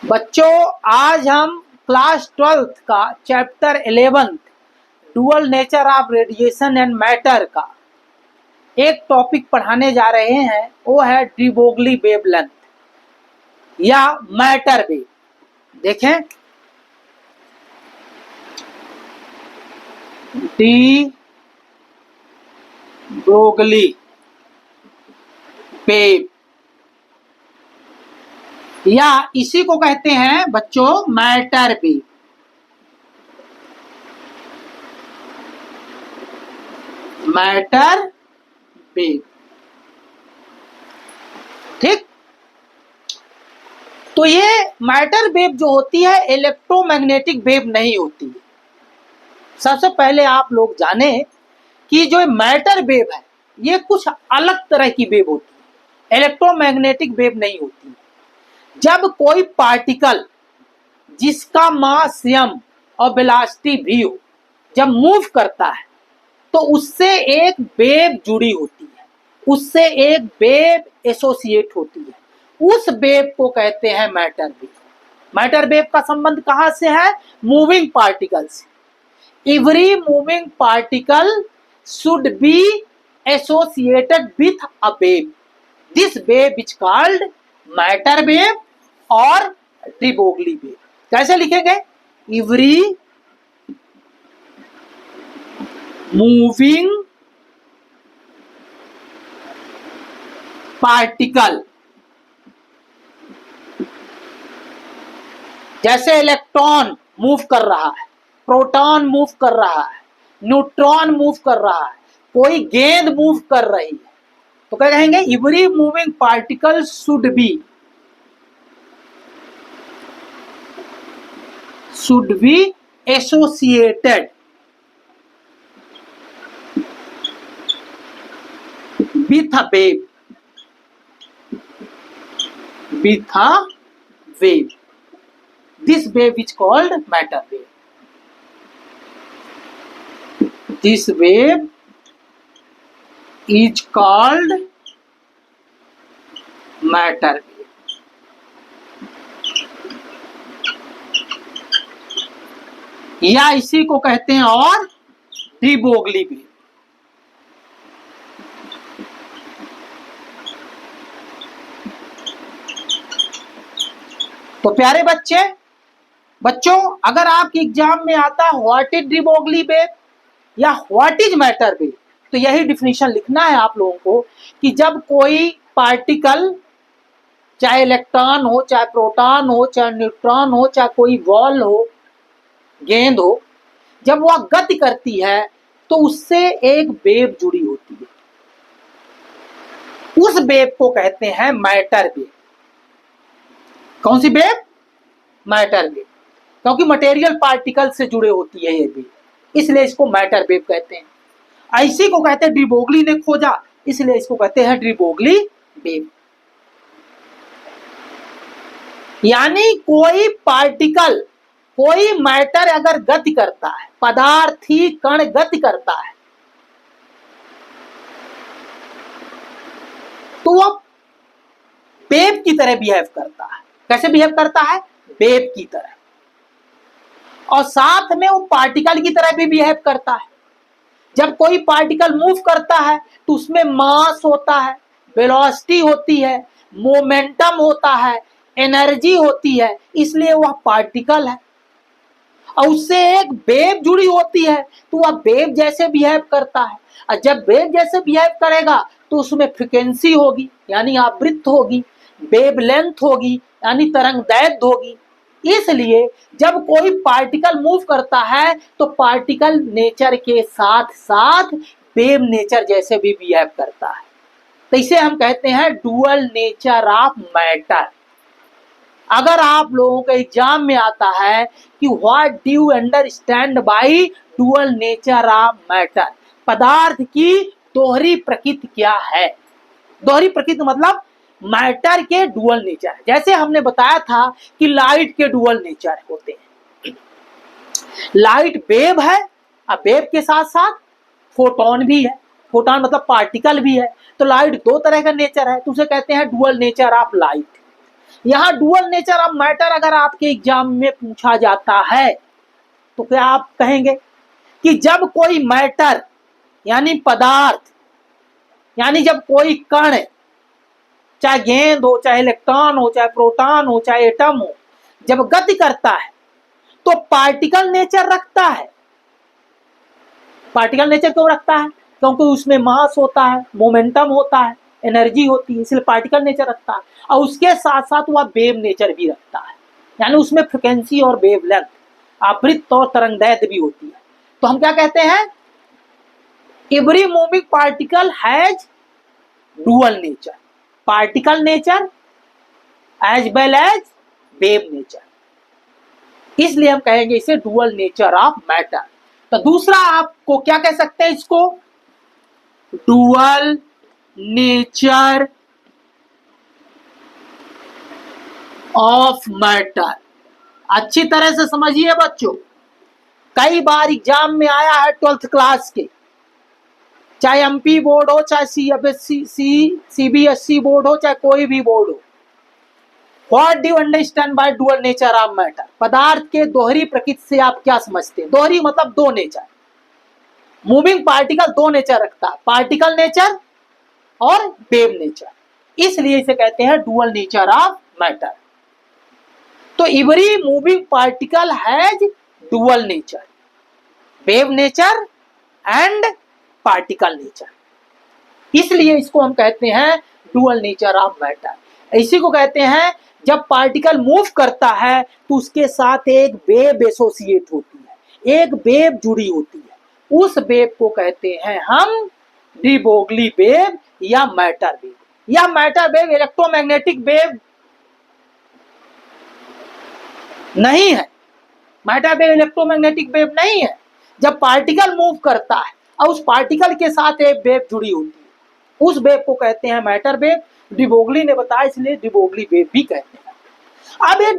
बच्चों आज हम क्लास 12th का chapter 11 dual nature of radiation and matter का एक टॉपिक पढ़ाने जा रहे हैं। वो है डी ब्रोगली वेवलेंथ या मैटर वेव। देखें, डी ब्रोगली वेव या इसी को कहते हैं बच्चों मैटर वेव। मैटर वेव, ठीक। तो ये मैटर वेव जो होती है इलेक्ट्रोमैग्नेटिक वेव नहीं होती है। सबसे पहले आप लोग जाने कि जो मैटर वेव है ये कुछ अलग तरह की वेव होती है, इलेक्ट्रोमैग्नेटिक वेव नहीं होती है। जब कोई पार्टिकल जिसका मास m और वेलोसिटी v हो, जब मूव करता है तो उससे एक वेव जुड़ी होती है, उससे एक वेव एसोसिएट होती है। उस वेव को कहते हैं मैटर वेव। मैटर वेव का संबंध कहां से है? मूविंग पार्टिकल से। Every moving particle should be associated with a wave. This wave is called matter wave और डी ब्रोगली वेव। कैसे लिखेंगे? एवरी मूविंग पार्टिकल, जैसे इलेक्ट्रॉन मूव कर रहा है, प्रोटॉन मूव कर रहा है, न्यूट्रॉन मूव कर रहा है, कोई गेंद मूव कर रही है, तो क्या कहेंगे? Every moving particle should be associated with a wave, with a wave. This wave is called matter wave. This wave is called matter wave. या इसी को कहते हैं और डी ब्रोगली वेव। तो प्यारे बच्चों अगर आपके एग्जाम में आता है what is D Broglie wave या व्हाट इज मैटर वेव, तो यही डिफिनेशन लिखना है आप लोगों को कि जब कोई पार्टिकल, चाहे इलेक्ट्रॉन हो, चाहे प्रोटॉन हो, चाहे न्यूट्रॉन हो, चाहे कोई बॉल हो, गेंद हो, जब वह गति करती है तो उससे एक वेव जुड़ी होती है। उस वेव को कहते हैं मैटर वेव। कौन सी वेव? मैटर वेव, क्योंकि मटेरियल पार्टिकल से जुड़े होती है ये वेव, इसलिए इसको मैटर वेव कहते हैं। इसी को कहते हैं डी ब्रोगली ने खोजा, इसलिए इसको कहते हैं डी ब्रोगली वेव। यानी कोई पार्टिकल, कोई मैटर अगर गति करता है, पदार्थी कण गति करता है, तो वह वेव की तरह बिहेव करता है। कैसे बिहेव करता है? वेव की तरह। और साथ में वो पार्टिकल की तरह भी बिहेव करता है। जब कोई पार्टिकल मूव करता है तो उसमें मास होता है, वेलोसिटी होती है, मोमेंटम होता है, एनर्जी होती है, इसलिए वह पार्टिकल है। और उससे एक वेव जुड़ी होती है तो वह वेव जैसे बिहेव करता है। और जब वेव जैसे बिहेव करेगा तो उसमें फ्रीक्वेंसी होगी यानी आवृत्ति होगी, वेवलेंथ होगी यानी तरंगदैर्ध्य होगी। इसलिए जब कोई पार्टिकल मूव करता है तो पार्टिकल नेचर के साथ साथ वेव नेचर जैसे भी बिहेव करता है। तो इसे हम कहते हैं डुअल नेचर ऑफ मैटर। अगर आप लोगों के एग्जाम में आता है कि what do you understand by dual nature of matter, पदार्थ की दोहरी प्रकृति क्या है? दोहरी प्रकृति मतलब मैटर के डुअल नेचर। जैसे हमने बताया था कि लाइट के डुअल नेचर होते हैं। लाइट वेव है, अब वेव के साथ साथ फोटोन भी है। फोटोन मतलब पार्टिकल भी है। तो लाइट दो तरह का नेचर है, तो उसे कहते हैं डुअल नेचर ऑफ लाइट। यहां डुअल नेचर ऑफ मैटर अगर आपके एग्जाम में पूछा जाता है तो क्या आप कहेंगे कि जब कोई मैटर यानी पदार्थ, यानी जब कोई कण, चाहे गेंद हो, चाहे इलेक्ट्रॉन हो, चाहे प्रोटॉन हो, चाहे एटम हो, जब गति करता है तो पार्टिकल नेचर रखता है। पार्टिकल नेचर क्यों रखता है? क्योंकि उसमें मास होता है, मोमेंटम होता है, एनर्जी होती है, इसलिए पार्टिकल नेचर रखता है। और उसके साथ साथ वह वेव नेचर भी रखता है, यानी उसमें फ्रिक्वेंसी और वेवलेंथ, आवृत्त और तरंगदैर्घ्य भी होती है। तो हम क्या कहते हैं? Every moving particle has dual nature, particle nature as well as wave nature. इसलिए हम कहेंगे इसे डुअल नेचर ऑफ मैटर। तो दूसरा आपको क्या कह सकते हैं इसको? Dual nature of matter. अच्छी तरह से समझिए बच्चों, कई बार एग्जाम में आया है 12th क्लास के, चाहे एमपी बोर्ड हो, चाहे सीबीएसई बोर्ड हो, चाहे कोई भी बोर्ड हो। What do you understand by dual nature of matter? पदार्थ के दोहरी प्रकृति से आप क्या समझते हैं? दोहरी मतलब दो नेचर। मूविंग पार्टिकल दो नेचर रखता है, पार्टिकल नेचर और वेव नेचर, इसलिए इसे कहते हैं डुअल नेचर ऑफ मैटर। तो every moving particle has dual nature, wave nature and particle nature, इसलिए इसको हम कहते हैं डुअल नेचर ऑफ मैटर। इसी को कहते हैं जब पार्टिकल मूव करता है तो उसके साथ एक वेव एसोसिएट होती है, एक वेव जुड़ी होती है, उस वेव को कहते हैं हम डी ब्रोगली वेव या मैटर वेव। या मैटर वेव इलेक्ट्रोमैग्नेटिक वेव नहीं है, मैटर वेव इलेक्ट्रोमैग्नेटिक वेव नहीं है। जब पार्टिकल मूव करता है और उस पार्टिकल के साथ एक वेव जुड़ी होती है, उस वेव को कहते हैं मैटर वेव। डी ब्रोगली ने बताया, इसलिए डी ब्रोगली वेव भी कहते हैं। अब ये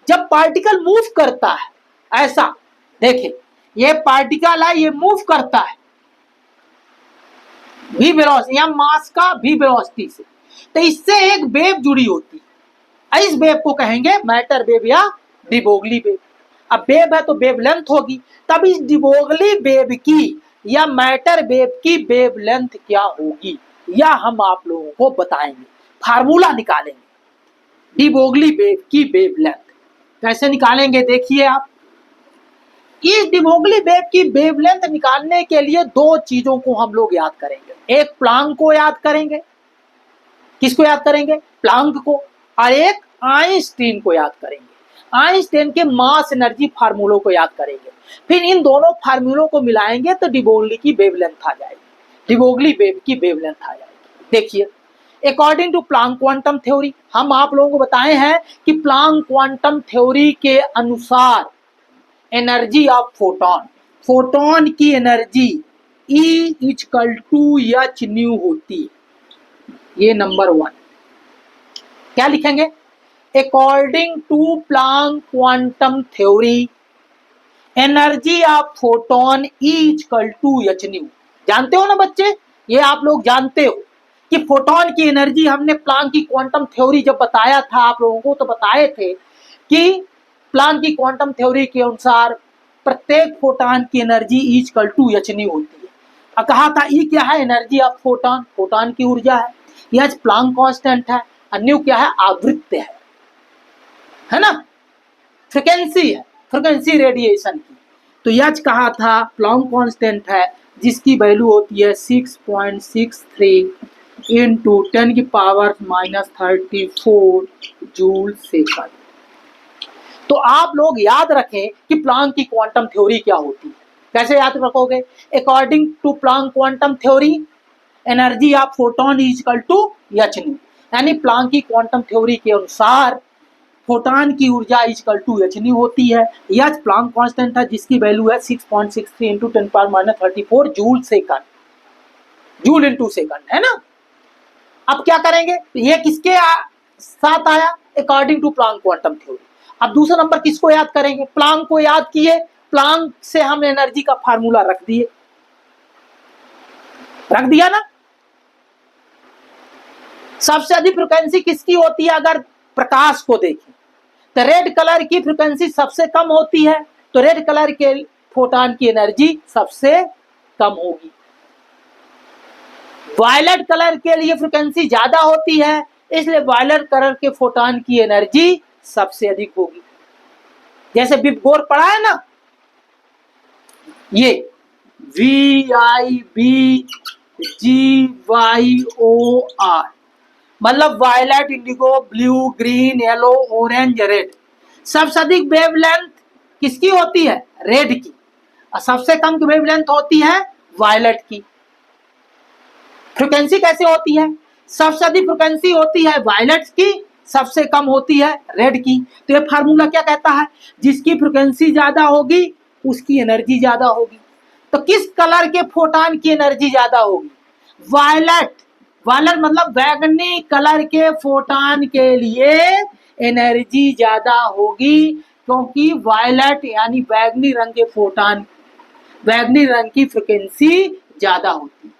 जब पार्टिकल मूव करता है, ऐसा देखिए, ये पार्टिकल है, ये मूव करता है v वेलोसिटी या मास का v वेलोसिटी से, तो इससे एक वेव जुड़ी होती है, इस वेव को कहेंगे मैटर वेव या डी ब्रोगली वेव। अब वेव है तो वेवलेंथ होगी, तब इस डी ब्रोगली वेव की या मैटर वेव की वेवलेंथ क्या होगी, या हम आप लोगों को बताएंगे, फार्मूला निकालेंगे डी ब्रोगली वेव की वेवलेंथ। कैसे निकालेंगे देखिए आप। इस डी ब्रोगली वेव की वेवलेंथ निकालने के लिए दो चीजों को हम लोग याद करेंगे, एक प्लांक को याद करेंगे। किसको याद करेंगे? प्लांक को। और एक आइंस्टीन को याद करेंगे, आइंस्टीन के मास एनर्जी फार्मूलों को याद करेंगे। फिर इन दोनों फार्मूलों को मिलाएंगे तो डी ब्रोगली की वेवलेंथ आ जाएगी, डी ब्रोगली वेव की वेवलेंथ आ जाएगी। देखिए, according to Planck quantum theory, हम आप लोगों को बताए हैं कि प्लांक क्वांटम थ्योरी के अनुसार एनर्जी ऑफ फोटोन, फोटोन की energy E equal to H nu होती है। ये नंबर 1। क्या लिखेंगे? According to Planck quantum theory energy of photon E equal to H nu. जानते हो ना बच्चे, ये आप लोग जानते हो कि फोटोन की एनर्जी, हमने प्लांक की क्वांटम थ्योरी जब बताया था आप लोगों को, तो बताए थे कि प्लांक की क्वांटम थ्योरी के अनुसार प्रत्येक फोटोन की energy E equal to H nu होती है। और कहा था E क्या है? एनर्जी ऑफ फोटोन, फोटोन की ऊर्जा है। एच प्लांक कांस्टेंट है, और न्यू क्या है? आवृत्ति है ना, फ्रिक्वेंसी है, फ्रिक्वेंसी रेडिएशन की। तो एच कहा था प्लांक कांस्टेंट है, जिसकी वैल्यू होती है 6.63 इंटू 10⁻⁻34 जूल सेकंड। तो आप लोग याद रखें कि प्लांक की क्वांटम थ्योरी क्या होती है। कैसे याद रखोगे? According to Planck quantum theory energy of photon is equal to H nu, यानी प्लांक की क्वांटम थ्योरी के अनुसार फोटोन की ऊर्जा is equal to H nu होती है। एच प्लांक कांस्टेंट है, जिसकी वैल्यू है 6.63 into 10⁻⁻34 joule second, joule into second, है ना। अब क्या करेंगे? ये किसके साथ आया? According to Planck quantum theory. अब दूसरा नंबर किसको याद करेंगे? प्लांक को याद किए, प्लांक से हम एनर्जी का फार्मूला रख दिए, रख दिया ना। सबसे अधिक फ्रिक्वेंसी किसकी होती है? अगर प्रकाश को देखें तो रेड कलर की फ्रीक्वेंसी सबसे कम होती है, तो रेड कलर के फोटॉन की एनर्जी सबसे कम होगी। वायलेट कलर के लिए फ्रीक्वेंसी ज्यादा होती है, इसलिए वायलेट कलर के फोटॉन की एनर्जी सबसे अधिक होगी। जैसे विबगोर पढ़ा है ना, ये VIBGYOR मतलब violet, indigo, blue, green, yellow, orange, red. सबसे अधिक वेवलेंथ किसकी होती है? रेड की। और सबसे कम की वेवलेंथ होती है वायलेट की। फ्रीक्वेंसी कैसे होती है? सबसे अधिक फ्रीक्वेंसी होती है वायलेट की, सबसे कम होती है रेड की। तो ये फार्मूला क्या कहता है? जिसकी फ्रीक्वेंसी ज्यादा होगी उसकी एनर्जी ज्यादा होगी। तो किस कलर के फोटॉन की एनर्जी ज्यादा होगी? वायलेट। वायलेट मतलब बैगनी कलर के फोटॉन के लिए एनर्जी ज्यादा होगी, क्योंकि वायलेट यानी बैगनी रंग के फोटॉन, बैगनी रंग की फ्रीक्वेंसी ज्यादा होती है।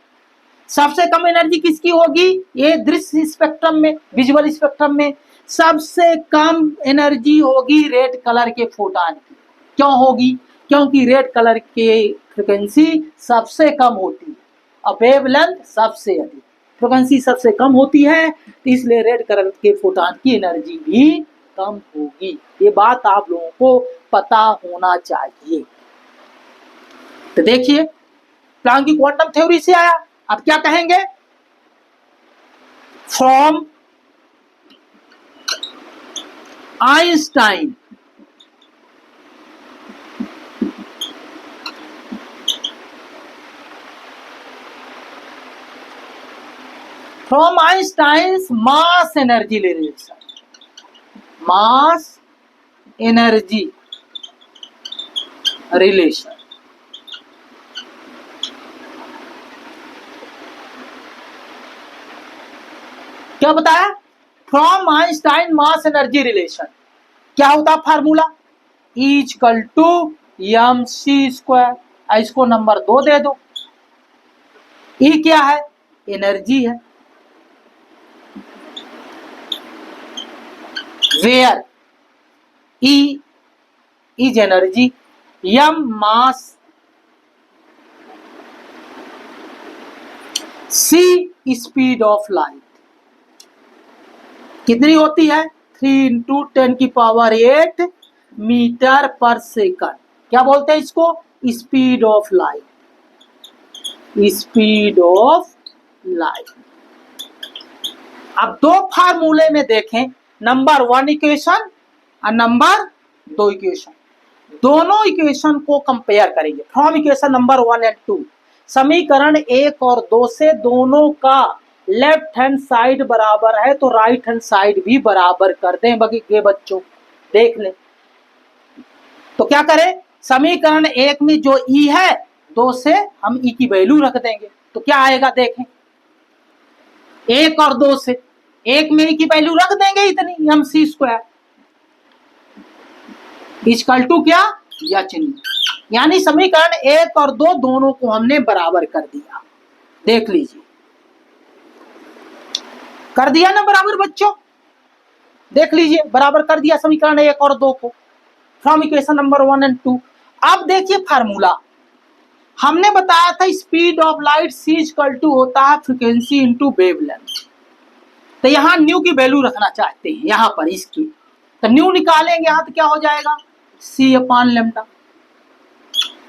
सबसे कम एनर्जी किसकी होगी? ये दृश्य स्पेक्ट्रम में, विजुअल स्पेक्ट्रम में सबसे कम एनर्जी होगी रेड कलर के फोटॉन की। क्यों होगी? क्योंकि रेड कलर के फ्रीक्वेंसी सबसे कम होती है और वेवलेंथ सबसे अधिक। फ्रीक्वेंसी सबसे कम होती है तो इसलिए रेड कलर के फोटॉन की एनर्जी भी कम होगी। ये बात आप लोगों को पता होना चाहिए। तो देखिए, प्लैंक की क्वांटम थ्योरी से आया। अब क्या कहेंगे? From Einstein from Einstein's mass energy relation, mass energy relation. क्या बताया? From Einstein mass energy relation. क्या होता फार्मूला? Equal to mc²। इसको नंबर 2 दे दो। ई क्या है? एनर्जी है। Where E is energy, m mass, c speed of light. कितनी होती है? 3 × 10⁸ मीटर पर सेकंड। क्या बोलते हैं इसको? Speed of light, speed of light. अब दो फार्मूले में देखें, नंबर 1 इक्वेशन और नंबर 2 इक्वेशन। दोनों इक्वेशन को कंपेयर करेंगे। फ्रॉम इक्वेशन नंबर 1 और 2, समीकरण 1 और 2 से दोनों का लेफ्ट हैंड साइड बराबर है तो राइट हैंड साइड भी बराबर कर दें। बाकी बच्चों देख लें। तो क्या करें? समीकरण 1 में जो ई है 2 से हम ई की वैल्यू रख देंगे तो क्या आएगा देखें। 1 और 2 से 1 में ई की वैल्यू रख देंगे इतनी, mc² इक्वल टू क्या? यानी समीकरण 1 और 2 दोनों को हमने बराबर कर दिया। देख लीजिए, कर दिया ना बराबर बच्चों? देख लीजिए, बराबर कर दिया समीकरण 1 और 2 को फ्रॉम इक्वेशन नंबर 1 और 2। अब देखिए फार्मूला हमने बताया था, speed of light c equal to होता है फ्रीक्वेंसी इंटू वेवलेंथ। तो यहाँ न्यू की वैल्यू रखना चाहते हैं यहाँ पर इसकी, तो न्यू निकालेंगे यहाँ तो क्या हो जाएगा? c/λ।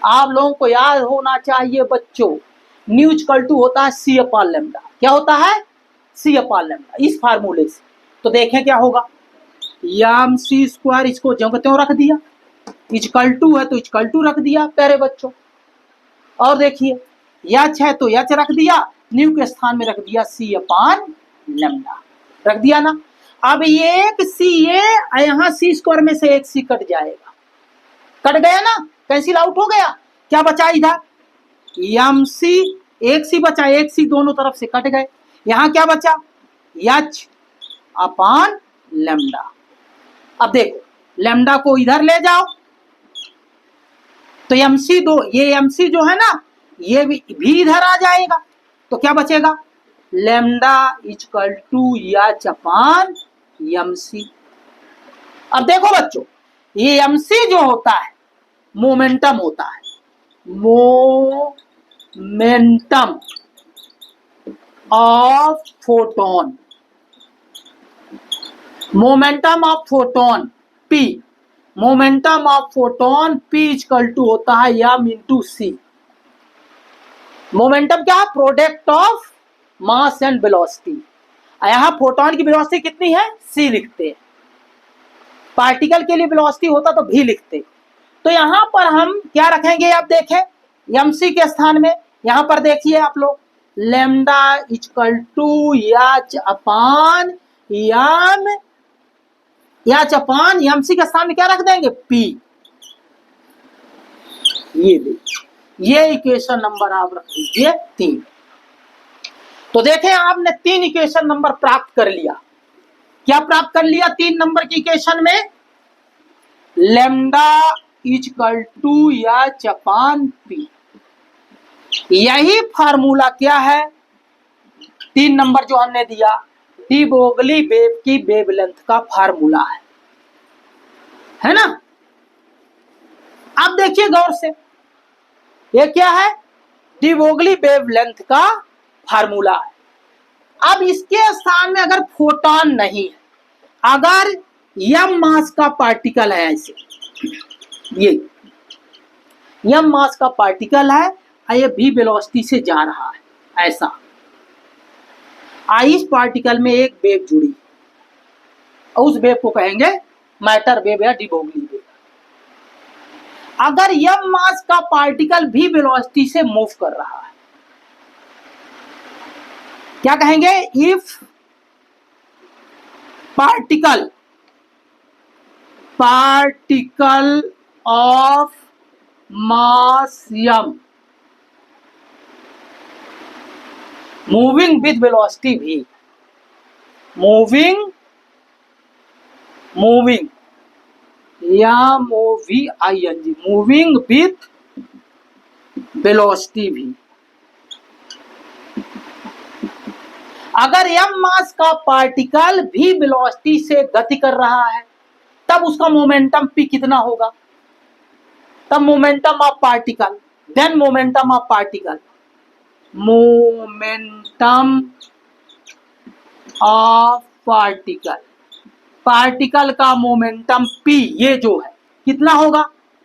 आप लोगों को याद होना चाहिए बच्चों, न्यू इक्वल टू होता है c/λ। क्या होता है? c/λ इस फार्मूले से। तो देखें क्या होगा, mc², इसको ज्यों त्यों रख दिया, इक्वल टू है तो इक्वल टू रख दिया प्यारे बच्चों। और देखिए h है तो h रख दिया, न्यू के स्थान में रख दिया c/λ, रख दिया ना। अब ये एक c, ये यहाँ c² में से एक c कट जाएगा, कट गया ना, कैंसिल आउट हो गया। क्या बचा इधर? mc, एक c बचा, एक c दोनों तरफ से कट गए। यहाँ क्या बचा? h/λ। अब देखो लैम्डा को इधर ले जाओ तो ये mc जो है ना, ये भी इधर आ जाएगा। तो क्या बचेगा? λ इक्वल टू h/λ। mc। अब देखो बच्चों, ये mc जो होता है मोमेंटम होता है, momentum of photon, momentum of photon p, momentum of photon p equal to होता है m इंटू सी। मोमेंटम क्या है? Product of mass and velocity. यहां फोटोन की वेलोसिटी कितनी है? c लिखते हैं। पार्टिकल के लिए वेलोसिटी होता तो v लिखते। तो यहां पर हम क्या रखेंगे? आप देखें mc के स्थान में, यहां पर देखिए आप लोग, lambda equal to h upon m, h upon mc के स्थान में क्या रख देंगे? p। ये देखिए, ये इक्वेशन नंबर आप रख लीजिए 3। तो देखें आपने 3 इक्वेशन नंबर प्राप्त कर लिया। क्या प्राप्त कर लिया 3 नंबर की इक्वेशन में? Lambda equal to h upon p। यही फार्मूला क्या है? 3 नंबर जो हमने दिया, डी ब्रोगली वेव की वेवलेंथ का फार्मूला है ना? अब देखिए गौर से, ये क्या है? डी ब्रोगली वेवलेंथ का फार्मूला है। अब इसके स्थान में अगर फोटोन नहीं है, अगर m मास का पार्टिकल है, ऐसे ये m मास का पार्टिकल है, ये v वेलोसिटी से जा रहा है, ऐसा इस पार्टिकल में एक वेव जुड़ी, और उस वेव को कहेंगे मैटर वेव या डी ब्रोगली वेव। अगर m मास का पार्टिकल v वेलोसिटी से मूव कर रहा है, क्या कहेंगे? If particle of mass m moving with velocity v, moving या MOVING, moving with velocity v। अगर m मास का पार्टिकल v वेलोसिटी से गति कर रहा है, तब उसका मोमेंटम p कितना होगा? तब momentum of particle, then momentum of particle, momentum of particle, particle का मोमेंटम p, ये जो है कितना होगा?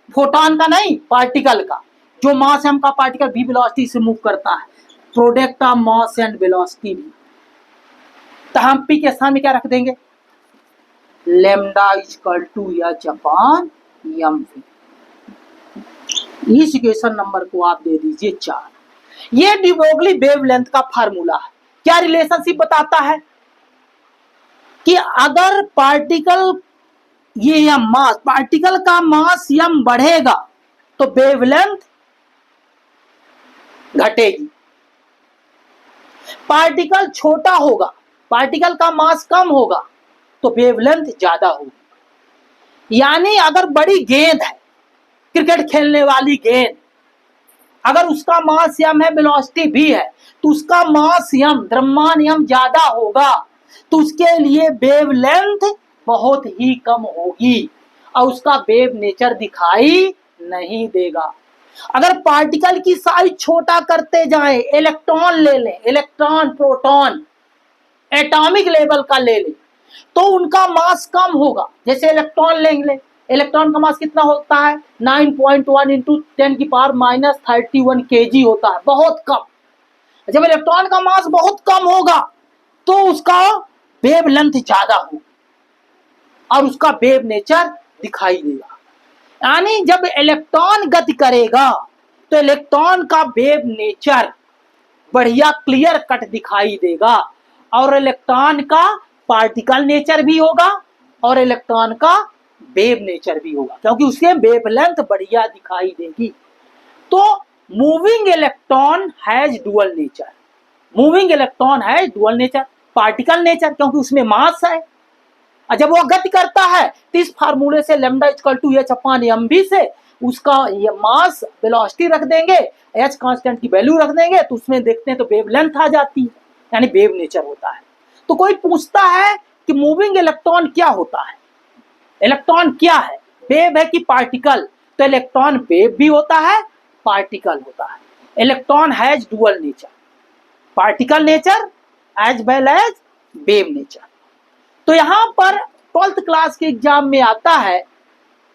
फोटोन का नहीं, पार्टिकल का, जो मास m का पार्टिकल v वेलोसिटी से मूव करता है, product of mass and velocity v। तो हम p के स्थान में क्या रख देंगे? Lambda equal to h upon mv। इस इक्वेशन नंबर को आप दे दीजिए 4। ये डी ब्रोगली वेवलेंथ का फार्मूला है। क्या रिलेशनशिप बताता है? कि अगर पार्टिकल, ये m मास, पार्टिकल का मास m बढ़ेगा तो वेवलेंथ घटेगी। पार्टिकल छोटा होगा, पार्टिकल का मास कम होगा तो वेवलेंथ ज्यादा होगी। यानी अगर बड़ी गेंद है, क्रिकेट खेलने वाली गेंद, अगर उसका मास m है, वेलोसिटी v है, तो उसका मास m, द्रव्यमान m ज्यादा होगा, तो उसके लिए वेवलेंथ बहुत ही कम होगी और उसका वेव नेचर दिखाई नहीं देगा। अगर पार्टिकल की साइज छोटा करते जाएं, इलेक्ट्रॉन ले लें, इलेक्ट्रॉन, प्रोटॉन, एटॉमिक लेवल का ले लें, तो उनका मास कम होगा। जैसे इलेक्ट्रॉन लेंगे, इलेक्ट्रॉन का मास कितना होता है? 9.1 इंटू 10⁻³ kg होता है, बहुत कम। जब इलेक्ट्रॉन का मास बहुत कम होगा तो उसका वेवलेंथ ज्यादा होगा और उसका वेव नेचर दिखाई देगा। यानी जब इलेक्ट्रॉन गति करेगा तो इलेक्ट्रॉन का वेव नेचर बढ़िया क्लियर कट दिखाई देगा, और इलेक्ट्रॉन का पार्टिकल नेचर भी होगा और इलेक्ट्रॉन का वेव नेचर भी होगा, क्योंकि उसके वेवलेंथ बढ़िया दिखाई देगी। तो moving electron has dual nature, moving electron has dual nature, particle nature, क्योंकि उसमें मास है। और जब वो गति करता है तो इस फार्मूले से lambda equal to h upon mv से उसका ये मास वेलोसिटी रख देंगे, h कांस्टेंट की वैल्यू रख देंगे, तो उसमें देखते हैं तो वेवलेंथ आ जाती है, यानी वेव नेचर होता है। तो कोई पूछता है कि मूविंग इलेक्ट्रॉन क्या होता है। इलेक्ट्रॉन क्या है, वेव है कि पार्टिकल? तो इलेक्ट्रॉन वेव भी होता है, पार्टिकल होता है। Electron has dual nature, particle nature as well as wave nature. तो यहां पर 12th क्लास के एग्जाम में आता है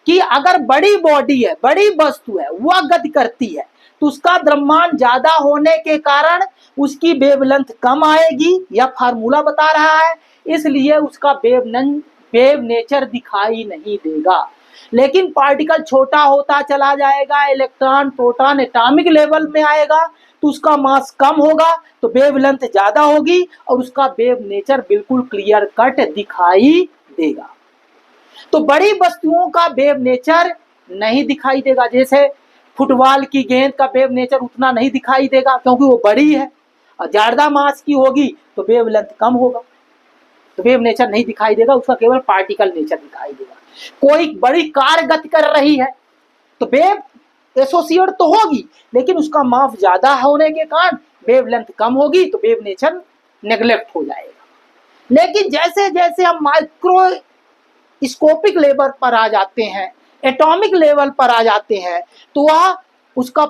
कि अगर बड़ी बॉडी है, बड़ी वस्तु है, वह गति करती है तो उसका द्रव्यमान ज्यादा होने के कारण उसकी वेवलेंथ कम आएगी, यह फार्मूला बता रहा है। इसलिए उसका वेव नेचर दिखाई नहीं देगा। लेकिन पार्टिकल छोटा होता चला जाएगा, इलेक्ट्रॉन प्रोटॉन एटॉमिक लेवल में आएगा तो उसका मास कम होगा, तो वेवलेंथ ज्यादा होगी और उसका वेव नेचर बिल्कुल क्लियर कट दिखाई देगा। तो बड़ी वस्तुओं का वेव नेचर नहीं दिखाई देगा। जैसे फुटबॉल की गेंद का वेव नेचर उतना नहीं दिखाई देगा क्योंकि वो बड़ी है, और ज्यादा मास की होगी तो वेवलेंथ कम होगा, तो वेव नेचर नहीं दिखाई देगा, उसका केवल पार्टिकल नेचर दिखाई देगा। कोई बड़ी कार गति कर रही है तो वेव एसोसिएट तो होगी, लेकिन उसका मास ज्यादा होने के कारण वेवलेंथ कम होगी, तो वेव नेचर नेग्लेक्ट हो जाएगा। लेकिन जैसे जैसे हम माइक्रोस्कोपिक लेवल पर आ जाते हैं, एटॉमिक लेवल पर आ जाते हैं, तो वह उसका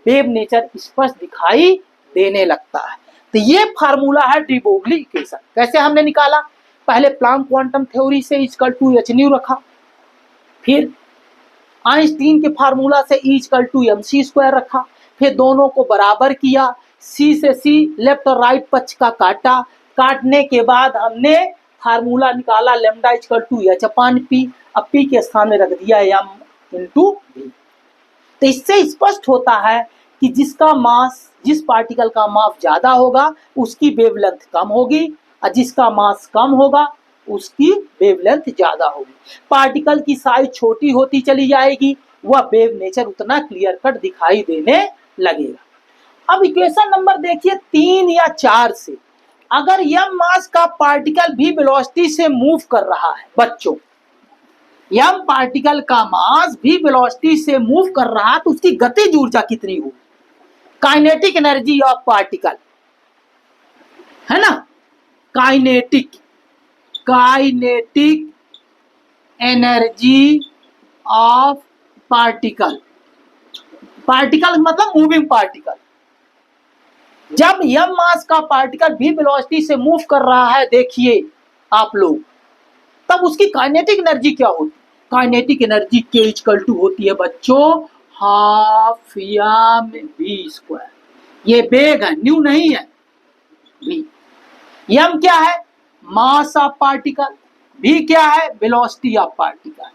वेव नेचर स्पष्ट दिखाई देने लगता है। तो ये फार्मूला है डी ब्रोगली इक्वेशन। कैसे हमने निकाला? पहले प्लैंक क्वांटम थ्योरी से इक्वल टू एच न्यू रखा, फिर आइंस्टीन के फार्मूला से इक्वल टू mc स्क्वायर रखा, फिर दोनों को बराबर किया, c से c लेफ्ट और राइट पक्ष का काटा, काटने के बाद हमने फार्मूला निकाला lambda equal to h upon p, अब p के स्थान में रख दिया m इंटू v। तो इससे स्पष्ट होता है कि जिस पार्टिकल का मास ज्यादा होगा उसकी वेवलेंथ कम होगी, और जिसका मास कम होगा उसकी वेवलेंथ ज्यादा होगी। पार्टिकल की साइज छोटी होती चली जाएगी, वह वेव नेचर उतना क्लियर कट दिखाई देने लगेगा। अब इक्वेशन नंबर देखिए 3 या 4 से, अगर m मास का पार्टिकल भी वेलोसिटी से मूव कर रहा है बच्चों, m पार्टिकल का मास भी वेलोसिटी से मूव कर रहा है तो उसकी गतिज ऊर्जा कितनी होगी? काइनेटिक एनर्जी ऑफ पार्टिकल, है ना, kinetic energy of particle, particle मतलब मूविंग पार्टिकल। जब m मास का पार्टिकल भी वेलोसिटी से मूव कर रहा है, देखिए आप लोग, तब उसकी काइनेटिक एनर्जी क्या होती है? काइनेटिक एनर्जी के इक्वल टू होती है बच्चों हाफ m v स्क्वायर। ये वेग है, न्यू नहीं है, v। m क्या है? Mass of particle. v क्या है? Velocity of particle,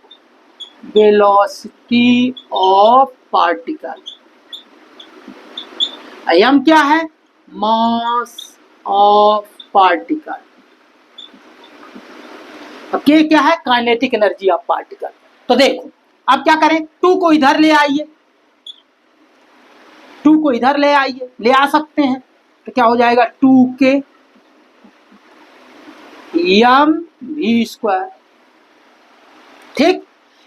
velocity of particle. m क्या है? Mass of particle. अब k क्या है? Kinetic energy of particle. तो देखो अब क्या करें, 2 को इधर ले आइए, 2 को इधर ले आइए, ले आ सकते हैं, तो क्या हो जाएगा 2k m v स्क्वायर। ठीक,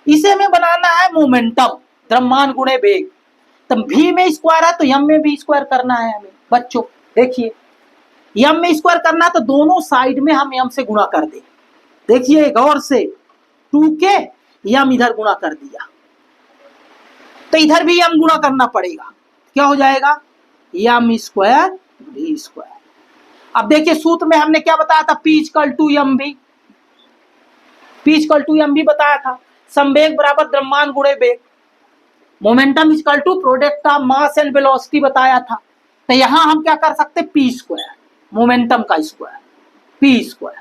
इसे हमें बनाना है मोमेंटम, द्रव्यमान गुणे वेग। तो v में स्क्वायर है तो m में भी स्क्वायर करना है हमें बच्चों। देखिए m में स्क्वायर करना है तो दोनों साइड में हम m से गुणा कर दें। देखिए गौर से, 2k m इधर गुणा कर दिया, तो इधर भी m गुणा करना पड़ेगा, क्या हो जाएगा m स्क्वायर v स्क्वायर। अब देखिए सूत्र में हमने क्या बताया था, p equal to m v, p equal to m v बताया था। संवेग बराबर द्रव्यमान गुणे वेग, momentum equal to product of mass and velocity बताया था। तो यहां हम क्या कर सकते, p स्क्वायर, मोमेंटम का स्क्वायर, p स्क्वायर।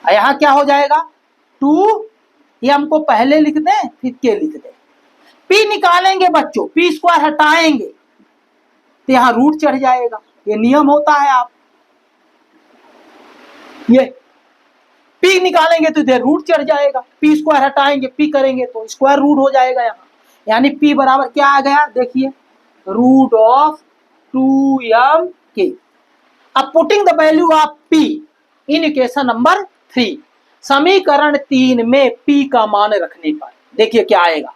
यहां क्या हो जाएगा 2m को पहले लिख दें फिर k लिख दें, p निकालेंगे बच्चों, p स्क्वायर हटाएंगे तो यहां रूट चढ़ जाएगा, ये नियम होता है। आप ये p निकालेंगे तो इधर रूट चढ़ जाएगा, p स्क्वायर हटाएंगे p करेंगे तो स्क्वायर रूट हो जाएगा यहाँ, यानी p बराबर क्या आ गया, देखिए रूट ऑफ 2m k। अब putting the value of p in equation number 3, समीकरण 3 में p का मान रखने पर देखिए क्या आएगा।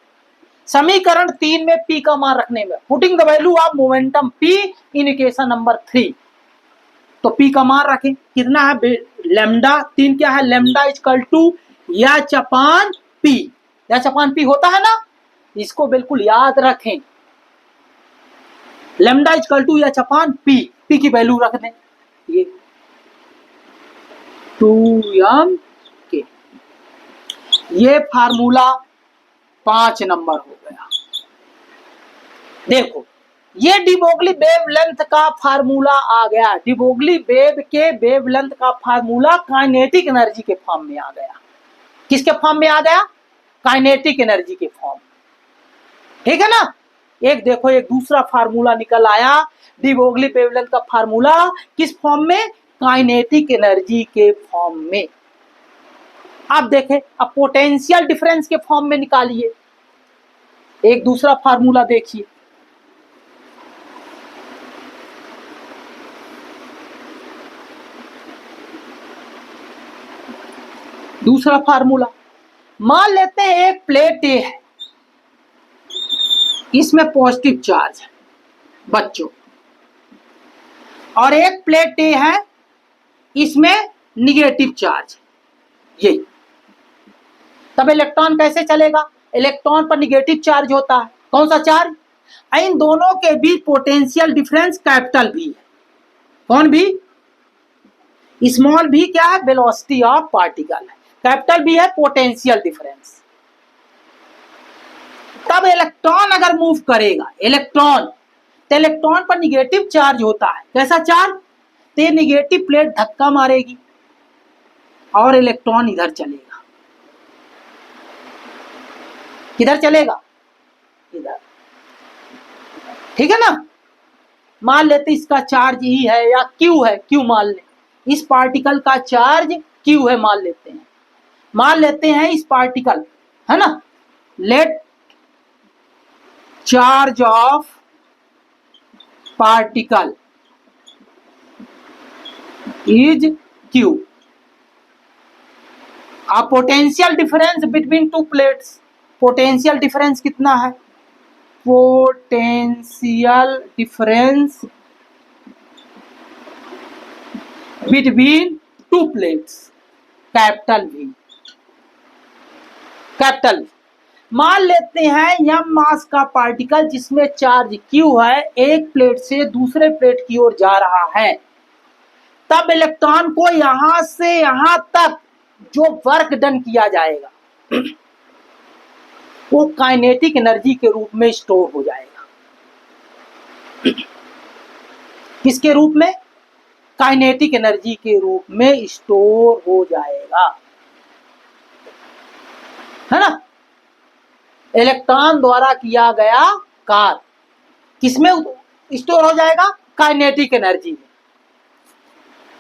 समीकरण 3 में p का मान रखने में, putting the value of momentum p in equation number 3, तो पी का मान रखें कितना है लेमडा 3 क्या है lambda equal to H upon P, H upon P होता है ना, इसको बिल्कुल याद रखें। Lambda equal to H upon P, P की वैल्यू रख दें ये 2m के, ये फार्मूला 5 नंबर हो गया। देखो ये डी ब्रोगली वेवलेंथ का फार्मूला आ गया, डी ब्रोगली वेव के वेवलेंथ का फार्मूला काइनेटिक एनर्जी के फॉर्म में आ गया। किसके फॉर्म में आ गया? काइनेटिक एनर्जी के फॉर्म। ठीक है ना। एक देखो एक दूसरा फार्मूला निकल आया, डी ब्रोगली वेवलेंथ का फार्मूला किस फॉर्म में? काइनेटिक एनर्जी के फॉर्म में। अब देखें, अब पोटेंशियल डिफरेंस के फॉर्म में निकालिए। एक दूसरा फार्मूला देखिए, दूसरा फार्मूला मान लेते हैं एक प्लेट ए है, इसमें पॉजिटिव चार्ज है बच्चों, और एक प्लेट ए है इसमें निगेटिव चार्ज है। यही तब इलेक्ट्रॉन कैसे चलेगा? इलेक्ट्रॉन पर निगेटिव चार्ज होता है, कौन सा चार्ज? इन दोनों के बीच पोटेंशियल डिफरेंस कैपिटल भी है। कौन भी? स्मॉल भी क्या है? वेलोसिटी ऑफ पार्टिकल है। कैपिटल भी है पोटेंशियल डिफरेंस। तब इलेक्ट्रॉन अगर मूव करेगा, इलेक्ट्रॉन, तो इलेक्ट्रॉन पर निगेटिव चार्ज होता है। कैसा चार्ज? तो ये निगेटिव प्लेट धक्का मारेगी और इलेक्ट्रॉन इधर चलेगा। किधर चलेगा? इधर। ठीक है ना। मान लेते इसका चार्ज ई है या क्यू है, क्यू मान ले, इस पार्टिकल का चार्ज क्यू है मान लेते हैं, मान लेते हैं इस पार्टिकल है ना, let charge of particle is Q. अब potential difference between two plates, potential difference कितना है? Potential difference between two plates capital V, capital. मान लेते हैं यम मास का पार्टिकल जिसमें चार्ज Q है, एक प्लेट से दूसरे प्लेट की ओर जा रहा है। तब इलेक्ट्रॉन को यहां से यहां तक जो वर्क डन किया जाएगा वो काइनेटिक एनर्जी के रूप में स्टोर हो जाएगा। किसके रूप में? काइनेटिक एनर्जी के रूप में स्टोर हो जाएगा, है ना। इलेक्ट्रॉन द्वारा किया गया कार्य किसमें स्टोर हो जाएगा? काइनेटिक एनर्जी में।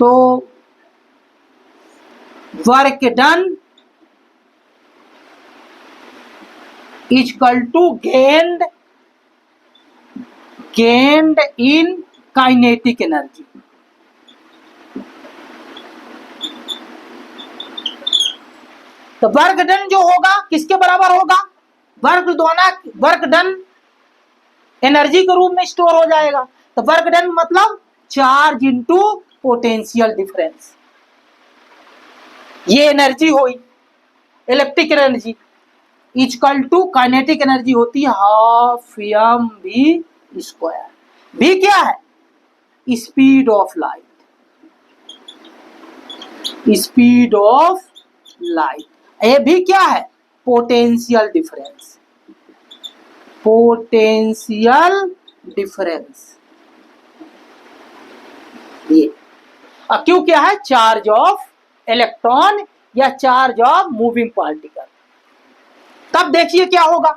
तो work done equal to gained in kinetic energy. तो वर्क डन जो होगा किसके बराबर होगा? वर्क डन एनर्जी के रूप में स्टोर हो जाएगा। तो वर्क डन मतलब चार्ज इनटू पोटेंशियल डिफरेंस। ये एनर्जी हुई electric energy equal to kinetic energy होती है हाफ एम वी स्क्वायर। भी क्या है? Speed of light, speed of light. ये भी क्या है? Potential difference, potential difference. ये अब क्यों क्या है? चार्ज ऑफ इलेक्ट्रॉन या चार्ज ऑफ मूविंग पार्टिकल। तब देखिए क्या होगा,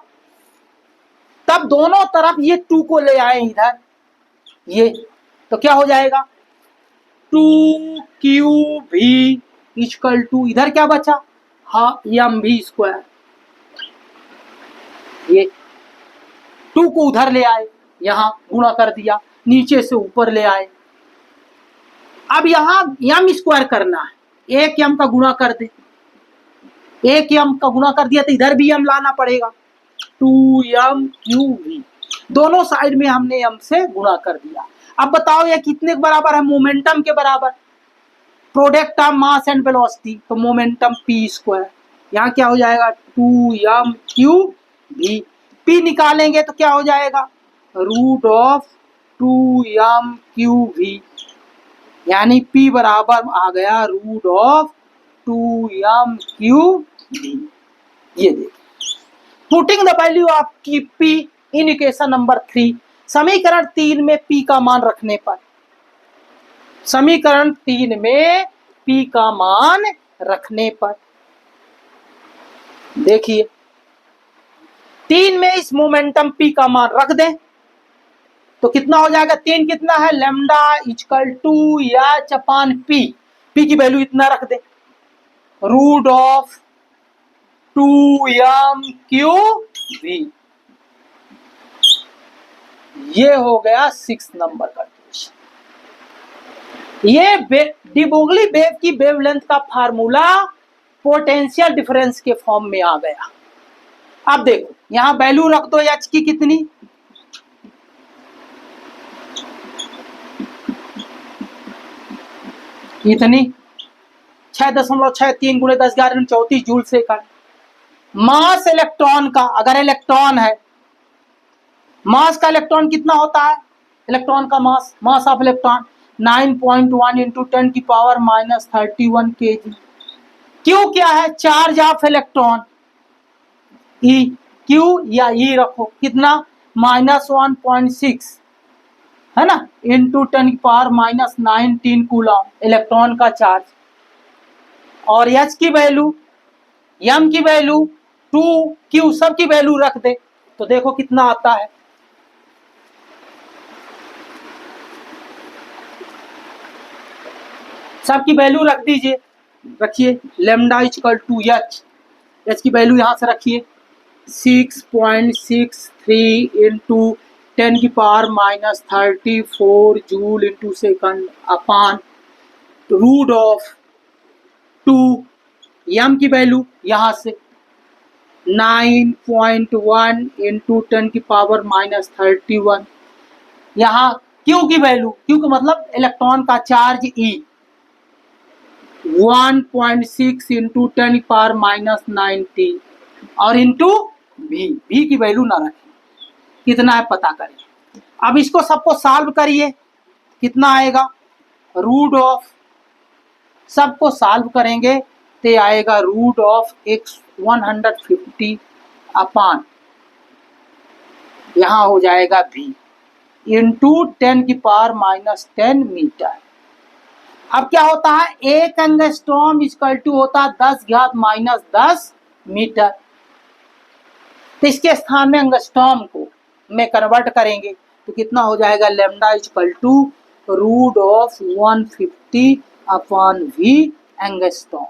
तब दोनों तरफ ये 2 को ले आए इधर, ये तो क्या हो जाएगा? 2qv इक्वल टू इधर क्या बचा? Half M V square. ये 2 को उधर ले आए, यहां गुणा कर दिया, नीचे से ऊपर ले आए। अब यहां एम स्क्वायर करना है, एक एम का गुणा कर दे, एक एम का गुणा कर दिया तो इधर भी एम लाना पड़ेगा, 2m क्यू वी। दोनों साइड में हमने एम से गुणा कर दिया। अब बताओ ये कितने के बराबर है? मोमेंटम के बराबर। Product of mass and velocity, तो मोमेंटम पी स्क्वायर, यहाँ क्या हो जाएगा 2m/v। पी निकालेंगे तो क्या हो जाएगा √2m/v, यानी पी बराबर आ गया √2m/v। ये देखिए, पुटिंग द वैल्यू ऑफ की पी इन इक्वेशन नंबर 3, समीकरण 3 में पी का मान रखने पर, समीकरण 3 में पी का मान रखने पर देखिए 3 में इस मोमेंटम पी का मान रख दें तो कितना हो जाएगा? 3 कितना है? Lambda equal to H upon P, P की वैल्यू इतना रख दें √2m/v। ये हो गया 6 नंबर का क्वेश्चन। ये डी ब्रोगली वेव की वेवलेंथ का फार्मूला पोटेंशियल डिफरेंस के फॉर्म में आ गया। अब देखो यहां वैल्यू रख दो एच की कितनी, इतनी 6.63 × 10⁻⁴ जूल सेकंड। मास इलेक्ट्रॉन का, अगर इलेक्ट्रॉन है, मास का इलेक्ट्रॉन कितना होता है? इलेक्ट्रॉन का mass, mass of electron 9.1 × 10⁻31 kg। Q क्या है? Charge of electron, E, Q या ई रखो, कितना -1.6 है ना, इंटू 10⁻⁻19 कूलम इलेक्ट्रॉन का चार्ज। और एच की वैल्यू, एम की वैल्यू 2, क्यू सब की वैल्यू रख दे तो देखो कितना आता है। सब की वैल्यू रख दीजिए, रखिए lambda equal to H, H की वैल्यू यहां से रखिए 6.63 × 10⁻34 joule into second upon √2, M की वैल्यू यहां से 9.1 × 10⁻31, यहाँ क्यू की वैल्यू, क्यू का मतलब इलेक्ट्रॉन का चार्ज ई 1.6 × 10⁻⁻19 और इंटू भी, भी की वैल्यू ना रखें, कितना है पता करें। अब इसको सबको सॉल्व करिए, कितना आएगा रूट ऑफ, सबको सॉल्व करेंगे तो आएगा √150 अपान, यहाँ हो जाएगा v इंटू 10⁻⁻10 मीटर। अब क्या होता है, एक एंगस्ट्रॉम इक्वल टू होता है 10⁻⁻10 मीटर। तो इसके स्थान में एंगस्ट्रॉम को में कन्वर्ट करेंगे तो कितना हो जाएगा, lambda equal to √150 upon v angstrom.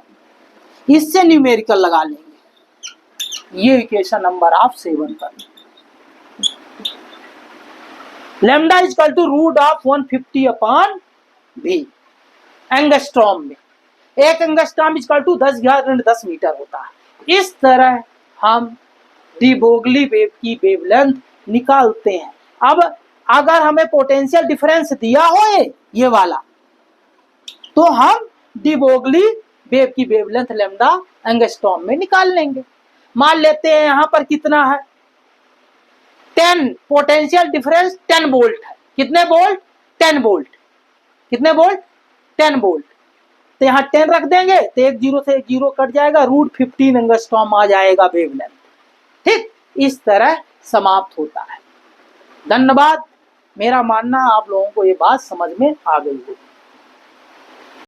इससे न्यूमेरिकल लगा लेंगे। ये इक्वेशन नंबर आप 7 कर, lambda equal to √150 upon v angstrom में, एक एंगस्ट्रॉम इक्वल टू 10⁻10 मीटर होता है। इस तरह हम डी ब्रोगली वेव की वेवलेंथ निकालते हैं। अब अगर हमें पोटेंशियल डिफरेंस दिया हो ये वाला, तो हम डी ब्रोगली वेव की वेवलेंथ लैम्डा एंगस्ट्रॉम में निकाल लेंगे। मान लेते हैं यहाँ पर कितना है 10, पोटेंशियल डिफरेंस 10 वोल्ट है। कितने वोल्ट? 10 वोल्ट। कितने वोल्ट? 10 वोल्ट। तो यहाँ 10 रख देंगे तो एक जीरो से एक जीरो कट जाएगा, √15 एंगस्ट्रॉम आ जाएगा वेवलेंथ। ठीक, इस तरह समाप्त होता है। धन्यवाद। मेरा मानना आप लोगों को ये बात समझ में आ गई होगी।